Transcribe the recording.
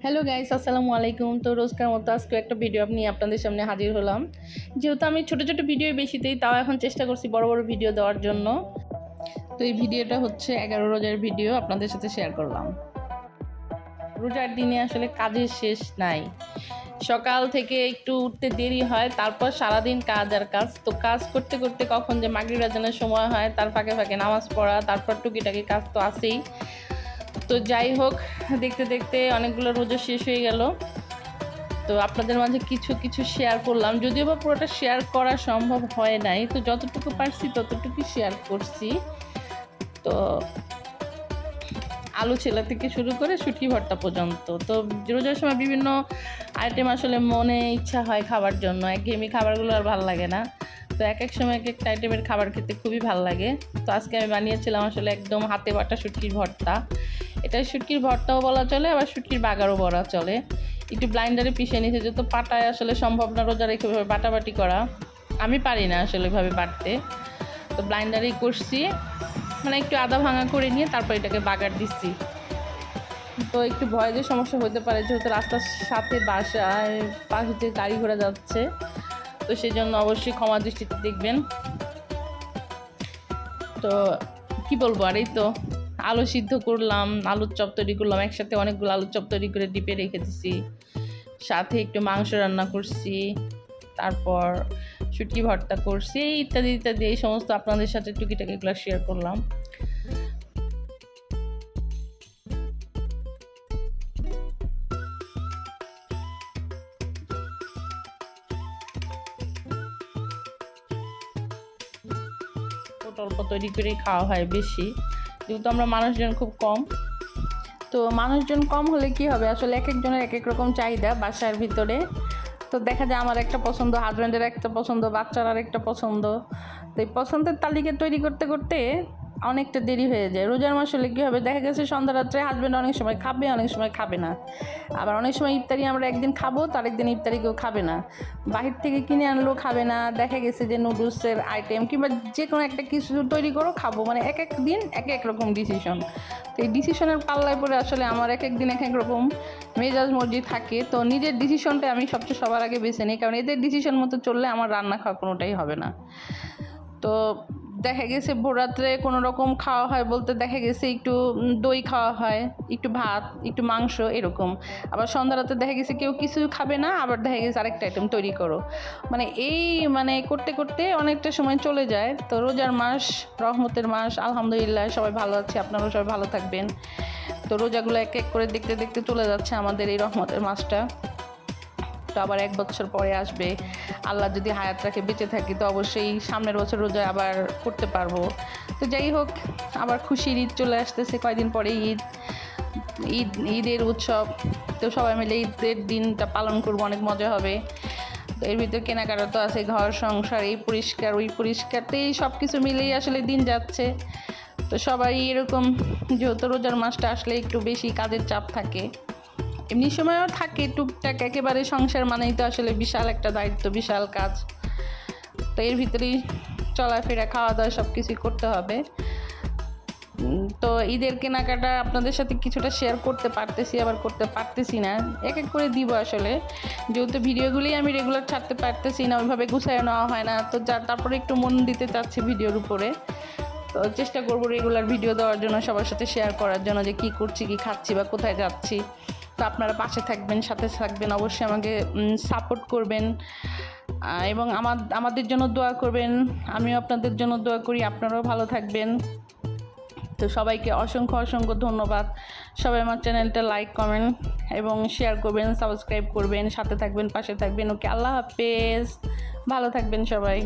Hello guys, আসসালামু আলাইকুম। তো রোজকার মতো আজকে একটা ভিডিও নিয়ে আপনাদের সামনে হাজির হলাম। যেহেতু আমি ছোট ছোট ভিডিও বেশি দিই, তাও এখন চেষ্টা করছি বড় বড় ভিডিও দেওয়ার জন্য। তো এই ভিডিওটা হচ্ছে 11 রোজার ভিডিও, আপনাদের সাথে শেয়ার করলাম। রোজার দিনে আসলে কাজের শেষ নাই। সকাল থেকে একটু উঠতে দেরি হয়, তারপর সারাদিন কাজ আর কাজ। তো কাজ করতে করতে কখন যে মাগরিব আজানের সময় হয়, তার ফাঁকে ফাঁকে নামাজ পড়া, তারপর টুকিটাকি কাজ তো আছেই। তো যাই হোক, দেখতে দেখতে অনেকগুলো রোজা শেষ হয়ে গেল। তো আপনাদের মাঝে কিছু কিছু শেয়ার করলাম, যদিও বা পুরোটা শেয়ার করা সম্ভব হয় নাই, তো যতটুকু পারছি ততটুকু শেয়ার করছি। তো আলু ছেলা থেকে শুরু করে শুটকি ভর্তা পর্যন্ত। তো রোজার সময় বিভিন্ন আইটেম আসলে মনে ইচ্ছা হয় খাবার জন্য, একঘেয়েমি খাবারগুলো আর ভালো লাগে না। তো এক এক সময় এক একটা আইটেমের খাবার খেতে খুবই ভালো লাগে। তো আজকে আমি বানিয়েছিলাম আসলে একদম হাতে বাটা শুটকির ভর্তা। এটা শুটকির ভর্তাও বলা চলে, আবার শুটকির বাগারও বলা চলে। একটু ব্লাইন্ডারে পিষে নিয়েছে, যেহেতু পাটায় আসলে সম্ভব না রোজা রেখে বাটাবাটি করা, আমি পারি না আসলে এভাবে বাটতে। তো ব্লাইন্ডারেই করছি, মানে একটু আদা ভাঙা করে নিয়ে তারপর এটাকে বাগার দিচ্ছি। তো একটু ভয়ের সমস্যা হতে পারে, যেহেতু রাস্তার সাথে বাসায় পাশে যে গাড়ি ঘোড়া যাচ্ছে, তো সেই জন্য অবশ্যই ক্ষমা দৃষ্টিতে দেখবেন। তো কি বলবো, আর এই তো আলু সিদ্ধ করলাম, আলুর চপ তৈরি করলাম, একসাথে অনেকগুলো আলুর চপ তৈরি করে ডিপে রেখে দিছি। সাথে একটু মাংস রান্না করছি, তারপর শুটকি ভর্তা করছি, ইত্যাদি ইত্যাদি। এই সমস্ত আপনাদের সাথে টুকিটাকি এগুলো শেয়ার করলাম। অল্প তৈরি করেই খাওয়া হয় বেশি, যেহেতু আমরা মানুষজন খুব কম। তো মানুষজন কম হলে কি হবে, আসলে এক একজনের এক এক রকম চাহিদা বাসার ভিতরে। তো দেখা যায় আমার একটা পছন্দ, হাজব্যান্ডের একটা পছন্দ, বাচ্চার আর একটা পছন্দ। তো এই পছন্দের তালিকা তৈরি করতে করতে অনেকটা দেরি হয়ে যায়। রোজার মাস হলে কী হবে, দেখা গেছে সন্ধ্যা রাত্রে হাজব্যান্ড অনেক সময় খাবে, অনেক সময় খাবে না। আবার অনেক সময় ইফতারি আমরা একদিন খাবো, তো আরেকদিন ইফতারি কেউ খাবে না, বাহির থেকে কিনে আনলেও খাবে না। দেখা গেছে যে নুডলসের আইটেম কিংবা যে কোনো একটা কিছু তৈরি করো খাবো, মানে এক এক দিন এক এক রকম ডিসিশন। তো এই ডিসিশনের পাল্লায় পরে আসলে আমার এক এক দিন এক এক রকম মেজাজ মর্জি থাকে। তো নিজের ডিসিশনটা আমি সবচেয়ে সবার আগে বেছে নিই, কারণ এদের ডিসিশন মতো চললে আমার রান্না খাওয়া কোনোটাই হবে না। তো দেখা গেছে ভোররাত্রে কোনো রকম খাওয়া হয় বলতে, দেখা গেছে একটু দই খাওয়া হয়, একটু ভাত, একটু মাংস, এরকম। আবার সন্ধ্যা রাতে দেখা গেছে কেউ কিছু খাবে না, আবার দেখা গেছে আরেকটা আইটেম তৈরি করো। মানে করতে করতে অনেকটা সময় চলে যায়। তো রোজার মাস, রহমতের মাস, আলহামদুলিল্লাহ সবাই ভালো আছে, আপনারাও সবাই ভালো থাকবেন। তো রোজাগুলো এক এক করে দেখতে দেখতে চলে যাচ্ছে আমাদের এই রহমতের মাসটা। তো আবার 1 বছর পরে আসবে, আল্লাহ যদি হায়াত রাখে, বেঁচে থাকি, তো অবশ্যই সামনের বছর রোজা আবার করতে পারবো। তো যাই হোক, আবার খুশির ঈদ চলে আসতেছে, কয়দিন পরে ঈদের উৎসব। তো সবাই মিলে ঈদের দিনটা পালন করবো, অনেক মজা হবে। তো এর ভিতরে কেনাকাটা তো আছে, ঘর সংসার, এই পরিষ্কার ওই পরিষ্কার, তো এই সব কিছু মিলেই আসলে দিন যাচ্ছে। তো সবাই এরকম, যেহেতু রোজার মাসটা আসলে একটু বেশি কাজের চাপ থাকে, এমনি সময়ও থাকে টুকটাক, একেবারে সংসার মানেই তো আসলে বিশাল একটা দায়িত্ব, বিশাল কাজ। তো এর ভিতরেই চলাফেরা, খাওয়া দাওয়া সব কিছুই করতে হবে। তো ঈদের কেনাকাটা আপনাদের সাথে কিছুটা শেয়ার করতে পারতেছি, আবার করতে পারতেছি না, এক এক করে দিব আসলে, যেহেতু ভিডিওগুলি আমি রেগুলার ছাড়তে পারতেছি না, ওইভাবে গুছায় নেওয়া হয় না। তো তারপরে একটু মন দিতে চাচ্ছি ভিডিওর উপরে। তো চেষ্টা করবো রেগুলার ভিডিও দেওয়ার জন্য, সবার সাথে শেয়ার করার জন্য, যে কী করছি, কী খাচ্ছি বা কোথায় যাচ্ছি। তো আপনারা পাশে থাকবেন, সাথে থাকবেন, অবশ্যই আমাকে সাপোর্ট করবেন এবং আমাদের জন্য দোয়া করবেন। আমিও আপনাদের জন্য দোয়া করি, আপনারাও ভালো থাকবেন। তো সবাইকে অসংখ্য অসংখ্য ধন্যবাদ। সবাই আমার চ্যানেলটা লাইক, কমেন্ট এবং শেয়ার করবেন, সাবস্ক্রাইব করবেন, সাথে থাকবেন, পাশে থাকবেন। ওকে, আল্লাহ হাফেজ, ভালো থাকবেন সবাই।